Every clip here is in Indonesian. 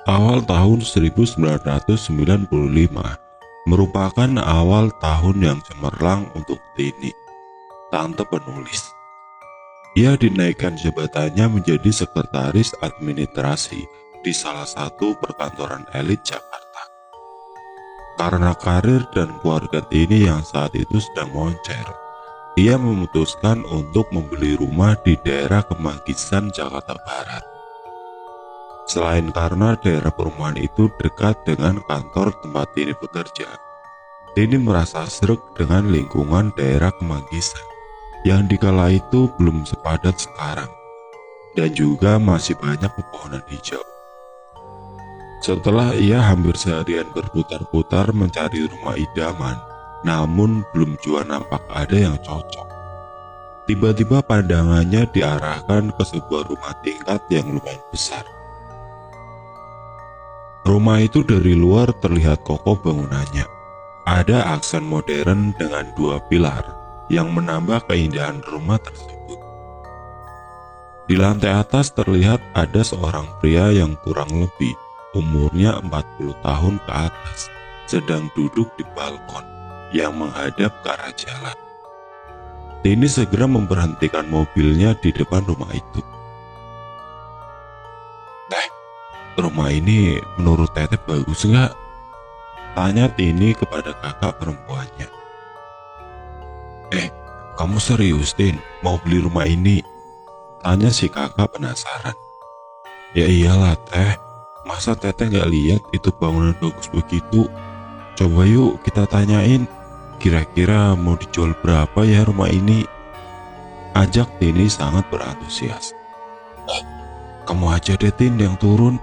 Awal tahun 1995 merupakan awal tahun yang cemerlang untuk Tini, tante penulis. Ia dinaikkan jabatannya menjadi sekretaris administrasi di salah satu perkantoran elit Jakarta. Karena karir dan keluarga Tini yang saat itu sedang moncer, ia memutuskan untuk membeli rumah di daerah Kemanggisan, Jakarta Barat. Selain karena daerah perumahan itu dekat dengan kantor tempat Tini bekerja, Tini merasa sreg dengan lingkungan daerah Kemanggisan yang dikala itu belum sepadat sekarang dan juga masih banyak pepohonan hijau. Setelah ia hampir seharian berputar-putar mencari rumah idaman, namun belum juga nampak ada yang cocok. Tiba-tiba pandangannya diarahkan ke sebuah rumah tingkat yang lumayan besar. Rumah itu dari luar terlihat kokoh bangunannya. Ada aksen modern dengan dua pilar yang menambah keindahan rumah tersebut. Di lantai atas terlihat ada seorang pria yang kurang lebih umurnya 40 tahun ke atas, sedang duduk di balkon yang menghadap ke arah jalan. Tini segera memberhentikan mobilnya di depan rumah itu. Rumah ini menurut Teteh bagus nggak? Tanya Tini kepada kakak perempuannya. Kamu serius Tin mau beli rumah ini? Tanya si kakak penasaran. Ya iyalah Teh, masa Teteh nggak lihat itu bangunan bagus begitu? Coba yuk kita tanyain, kira-kira mau dijual berapa ya rumah ini? Ajak Tini sangat berantusias. Kamu aja deh Tin yang turun.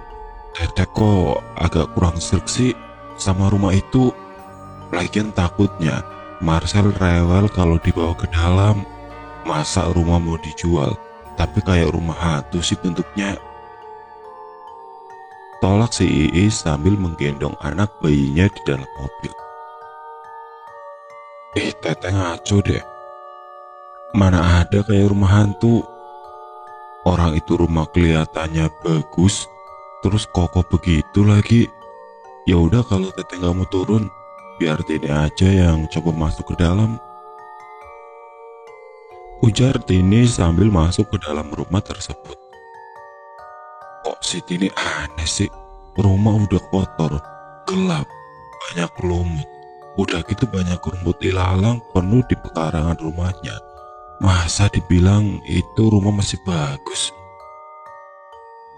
Teteh kok agak kurang sreg sih sama rumah itu. Lagian takutnya Marcel rewel kalau dibawa ke dalam. Masa rumah mau dijual tapi kayak rumah hantu sih bentuknya. Tolak si Iis sambil menggendong anak bayinya di dalam mobil. Teteh ngaco deh. Mana ada kayak rumah hantu. Orang itu rumah kelihatannya bagus, terus kokoh begitu lagi. Ya udah kalau Teteh nggak mau turun, biar Tini aja yang coba masuk ke dalam. Ujar Tini sambil masuk ke dalam rumah tersebut. Kok si Tini aneh sih? Rumah udah kotor, gelap, banyak lumut. Udah gitu banyak rumput ilalang penuh di pekarangan rumahnya. Masa dibilang itu rumah masih bagus?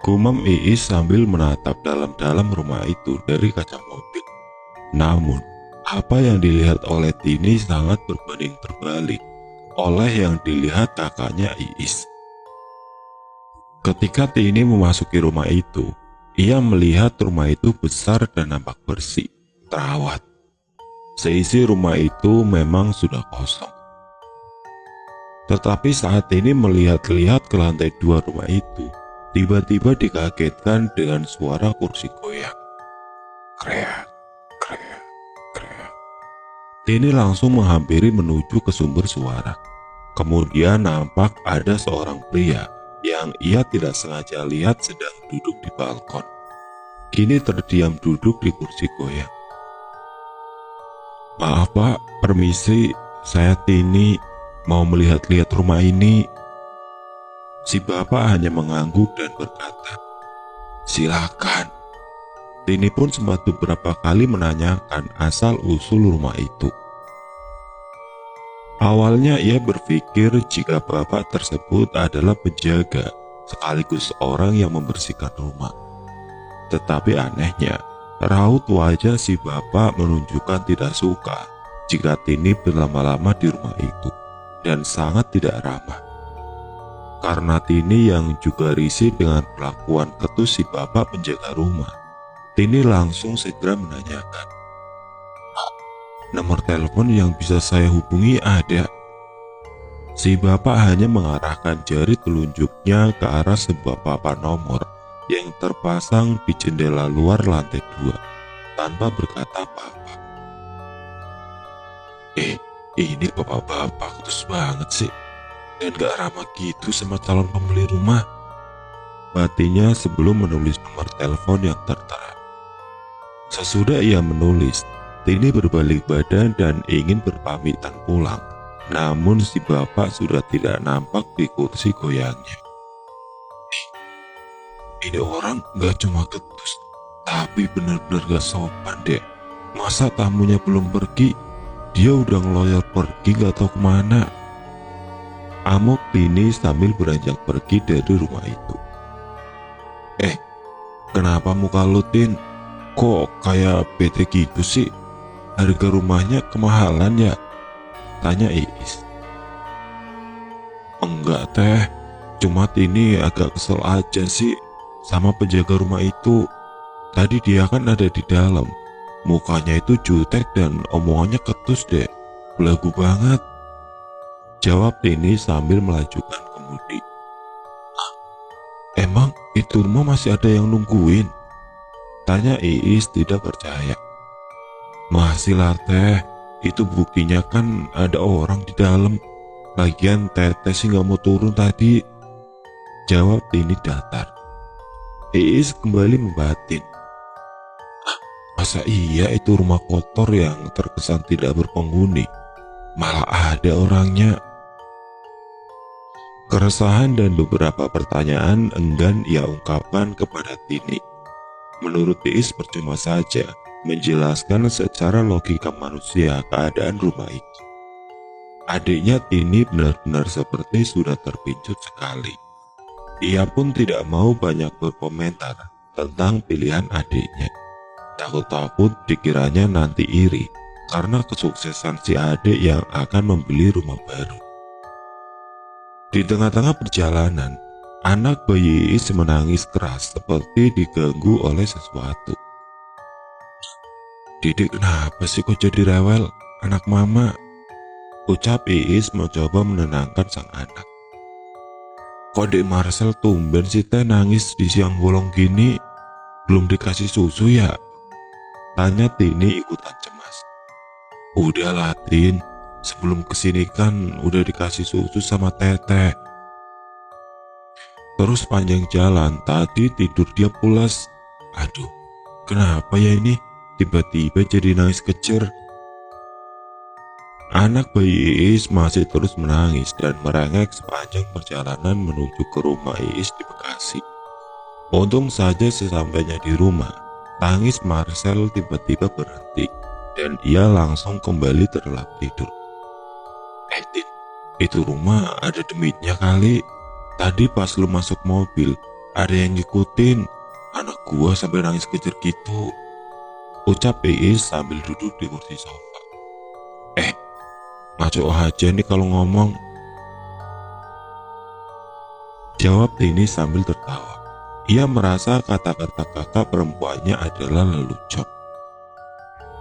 Gumam Iis sambil menatap dalam-dalam rumah itu dari kaca mobil. Namun, apa yang dilihat oleh Tini sangat berbanding terbalik oleh yang dilihat kakaknya Iis. Ketika Tini memasuki rumah itu, ia melihat rumah itu besar dan nampak bersih, terawat. Seisi rumah itu memang sudah kosong. Tetapi saat Tini melihat-lihat ke lantai 2 rumah itu, tiba-tiba dikagetkan dengan suara kursi goyang. Kreak, kreak, kreak. Tini langsung menghampiri menuju ke sumber suara. Kemudian nampak ada seorang pria yang ia tidak sengaja lihat sedang duduk di balkon. Kini terdiam duduk di kursi goyang. Maaf Pak, permisi, saya Tini, mau melihat-lihat rumah ini. Si bapak hanya mengangguk dan berkata, silakan. Tini pun sempat beberapa kali menanyakan asal-usul rumah itu. Awalnya ia berpikir jika bapak tersebut adalah penjaga sekaligus orang yang membersihkan rumah. Tetapi anehnya, raut wajah si bapak menunjukkan tidak suka jika Tini berlama-lama di rumah itu dan sangat tidak ramah. Karena Tini yang juga risih dengan perlakuan ketus si bapak penjaga rumah, Tini langsung segera menanyakan, nomor telepon yang bisa saya hubungi ada? Si bapak hanya mengarahkan jari telunjuknya ke arah sebuah papan nomor yang terpasang di jendela luar lantai 2 tanpa berkata apa-apa. Ini bapak-bapak terus banget sih dan gak ramah gitu sama calon pembeli rumah. batinnya sebelum menulis nomor telepon yang tertera. Sesudah ia menulis, Tini berbalik badan dan ingin berpamitan pulang. Namun si bapak sudah tidak nampak di kursi goyangnya. Ini orang gak cuma ketus, tapi benar-benar gak sopan deh. Masa tamunya belum pergi, dia udah ngeloyor pergi gak tahu kemana. Amok Tini sambil beranjak pergi dari rumah itu. Kenapa muka lu, Tin? Kok kayak bete gitu sih? Harga rumahnya kemahalan ya? Tanya Iis. Enggak teh, cuma Tini agak kesel aja sih sama penjaga rumah itu. Tadi dia kan ada di dalam, mukanya itu jutek dan omongannya ketus deh, belagu banget. Jawab Tini sambil melajukan kemudi. Emang itu rumah masih ada yang nungguin? Tanya Iis tidak percaya. Masih lah teh, itu buktinya kan ada orang di dalam. Lagian Teteh sih gak mau turun tadi. Jawab Tini datar. Iis kembali membatin. Masa iya itu rumah kotor yang terkesan tidak berpenghuni, malah ada orangnya. Keresahan dan beberapa pertanyaan enggan ia ungkapkan kepada Tini. Menurut Iis percuma saja menjelaskan secara logika manusia keadaan rumah itu. Adiknya Tini benar-benar seperti sudah terpincut sekali. Ia pun tidak mau banyak berkomentar tentang pilihan adiknya. Takut-takut dikiranya nanti iri karena kesuksesan si adik yang akan membeli rumah baru. Di tengah-tengah perjalanan, anak bayi Iis menangis keras seperti diganggu oleh sesuatu. Didik, kenapa sih kok jadi rewel, anak mama? Ucap Iis mencoba menenangkan sang anak. Kok Dek Marcel tumben sih teh nangis di siang bolong gini? Belum dikasih susu ya? Tanya Tini ikutan cemas. Udahlah Tin, sebelum kesini kan udah dikasih susu sama Teteh. Terus panjang jalan tadi tidur dia pulas. Aduh, kenapa ya ini? Tiba-tiba jadi nangis kejer. Anak bayi Iis masih terus menangis dan merengek sepanjang perjalanan menuju ke rumah Iis di Bekasi. Untung saja sesampainya di rumah, tangis Marcel tiba-tiba berhenti dan ia langsung kembali terlelap tidur. Tin, itu rumah ada demitnya kali. Tadi pas lu masuk mobil, ada yang ngikutin. Anak gua sampai nangis kejer gitu. Ucap Iis sambil duduk di kursi sofa. Ngaco aja nih kalau ngomong. Jawab Tini sambil tertawa. Ia merasa kata-kata kakak perempuannya adalah lelucon.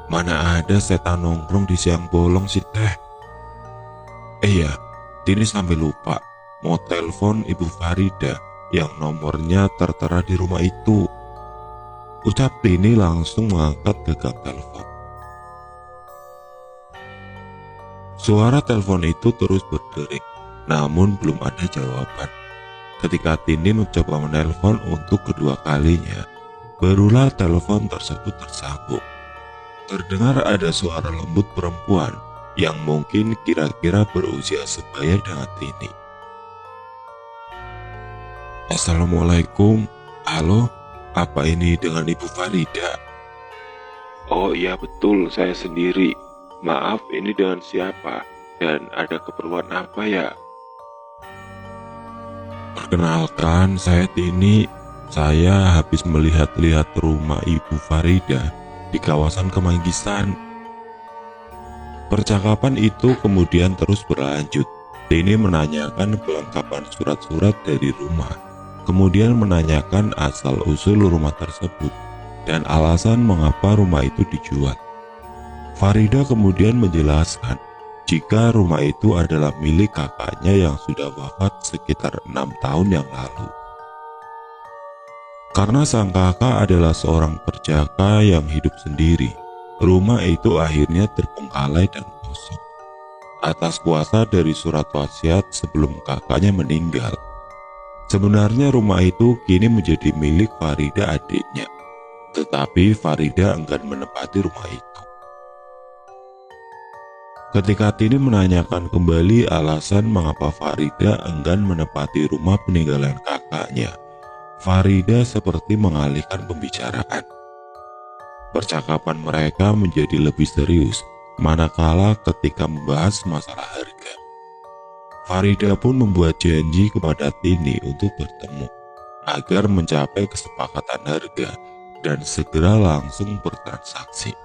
Mana ada setan nongkrong di siang bolong sih teh. Iya, Tini sampai lupa mau telepon Ibu Farida yang nomornya tertera di rumah itu. Ucap Tini langsung mengangkat gagang telepon. Suara telepon itu terus berdering, namun belum ada jawaban. Ketika Tini mencoba menelpon untuk kedua kalinya, barulah telepon tersebut tersambung. Terdengar ada suara lembut perempuan yang mungkin kira-kira berusia sebaya dengan Tini. Assalamualaikum, halo, apa ini dengan Ibu Farida? Oh iya betul, saya sendiri. Maaf, ini dengan siapa? Dan ada keperluan apa ya? Perkenalkan, saya Tini. Saya habis melihat-lihat rumah Ibu Farida di kawasan Kemanggisan. Percakapan itu kemudian terus berlanjut. Tini menanyakan kelengkapan surat-surat dari rumah, kemudian menanyakan asal-usul rumah tersebut, dan alasan mengapa rumah itu dijual. Farida kemudian menjelaskan jika rumah itu adalah milik kakaknya yang sudah wafat sekitar 6 tahun yang lalu. Karena sang kakak adalah seorang perjaka yang hidup sendiri, rumah itu akhirnya terbengkalai dan kosong. Atas kuasa dari surat wasiat sebelum kakaknya meninggal. Sebenarnya rumah itu kini menjadi milik Farida adiknya, tetapi Farida enggan menempati rumah itu. Ketika Tini menanyakan kembali alasan mengapa Farida enggan menempati rumah peninggalan kakaknya, Farida seperti mengalihkan pembicaraan. Percakapan mereka menjadi lebih serius, manakala ketika membahas masalah harga. Farida pun membuat janji kepada Tini untuk bertemu, agar mencapai kesepakatan harga dan segera langsung bertransaksi.